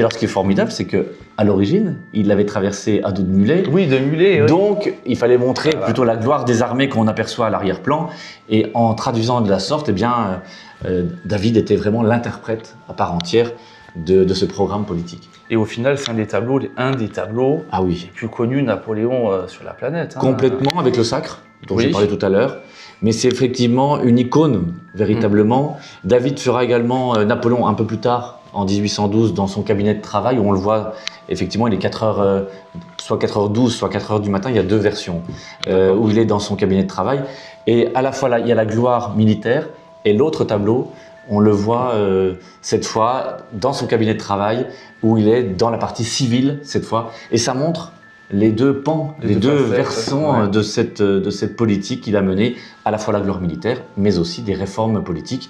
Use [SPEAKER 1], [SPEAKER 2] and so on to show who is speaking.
[SPEAKER 1] alors, ce qui est formidable, c'est qu'à l'origine, il avait traversé à dos de mulet.
[SPEAKER 2] Oui, de mulet. Oui.
[SPEAKER 1] Donc, il fallait montrer plutôt la gloire des armées qu'on aperçoit à l'arrière-plan. Et en traduisant de la sorte, eh bien, David était vraiment l'interprète à part entière de ce programme politique.
[SPEAKER 2] Et au final, c'est un des tableaux
[SPEAKER 1] Ah oui.
[SPEAKER 2] les plus connus de Napoléon sur la planète.
[SPEAKER 1] Complètement, avec le sacre, dont j'ai
[SPEAKER 2] Oui.
[SPEAKER 1] parlé tout à l'heure. Mais c'est effectivement une icône, véritablement. David fera également Napoléon un peu plus tard, en 1812, dans son cabinet de travail, où on le voit, effectivement, il est 4h, soit 4h12, soit 4h du matin, il y a deux versions, où il est dans son cabinet de travail. Et à la fois, là, il y a la gloire militaire, et l'autre tableau, on le voit cette fois dans son cabinet de travail, où il est dans la partie civile, cette fois. Et ça montre les deux pans, les deux versants
[SPEAKER 2] ouais.
[SPEAKER 1] de cette politique qu'il a menée, à la fois la gloire militaire, mais aussi des réformes politiques